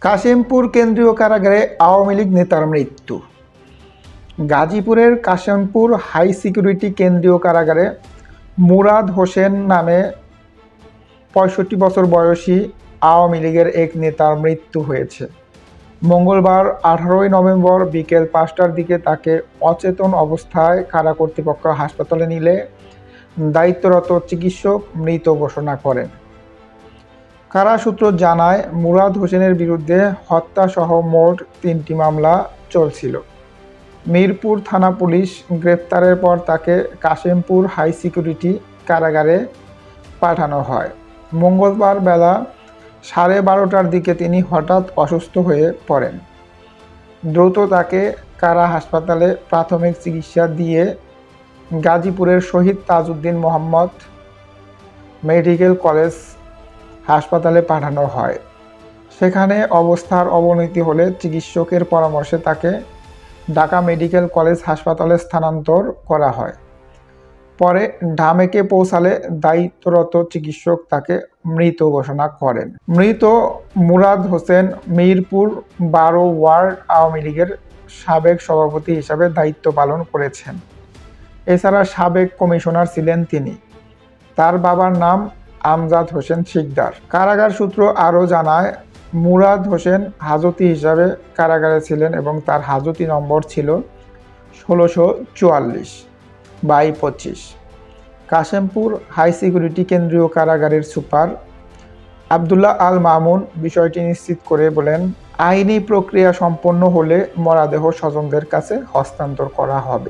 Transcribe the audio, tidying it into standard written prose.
কাশিমপুর কেন্দ্রীয় কারাগারে আওয়ামী লীগ নেতার মৃত্যু। গাজীপুরের কাশিমপুর হাই সিকিউরিটি কেন্দ্রীয় কারাগারে মুরাদ হোসেন নামে ৬৫ বছর বয়সী আওয়ামী লীগের এক নেতার মৃত্যু হয়েছে। মঙ্গলবার ১৮ নভেম্বর বিকেল ৫টার দিকে তাকে অচেতন অবস্থায় কারা কর্তৃপক্ষ হাসপাতালে নিলে দায়িত্বরত চিকিৎসক মৃত ঘোষণা করেন। কারা সূত্র জানায়, মুরাদ হোসেনের বিরুদ্ধে হত্যাসহ মোট ৩টি মামলা চলছিল। মিরপুর থানা পুলিশ গ্রেপ্তারের পর তাকে কাশিমপুর হাই সিকিউরিটি কারাগারে পাঠানো হয়। মঙ্গলবার বেলা 12:30টার দিকে তিনি হঠাৎ অসুস্থ হয়ে পড়েন। দ্রুত তাকে কারা হাসপাতালে প্রাথমিক চিকিৎসা দিয়ে গাজীপুরের শহীদ তাজউদ্দিন মোহাম্মদ মেডিকেল কলেজ হাসপাতালে পাঠানো হয়। সেখানে অবস্থার অবনতি হলে চিকিৎসকের পরামর্শে তাকে ঢাকা মেডিকেল কলেজ হাসপাতালে স্থানান্তর করা হয়। পরে ঢামেকে পৌঁছালে দায়িত্বরত চিকিৎসক তাকে মৃত ঘোষণা করেন। মৃত মুরাদ হোসেন মিরপুর ১২ ওয়ার্ড আওয়ামী লীগের সাবেক সভাপতি হিসাবে দায়িত্ব পালন করেছেন। এছাড়া সাবেক কমিশনার ছিলেন তিনি। তার বাবার নাম আমজাদ হোসেন শিকদার। কারাগার সূত্র আরও জানায়, মুরাদ হোসেন হাজতি হিসাবে কারাগারে ছিলেন এবং তার হাজতি নম্বর ছিল ১৬৪৪/২৫। কাশিমপুর হাই সিকিউরিটি কেন্দ্রীয় কারাগারের সুপার আবদুল্লাহ আল মামুন বিষয়টি নিশ্চিত করে বলেন, আইনি প্রক্রিয়া সম্পন্ন হলে মরদেহ স্বজনদের কাছে হস্তান্তর করা হবে।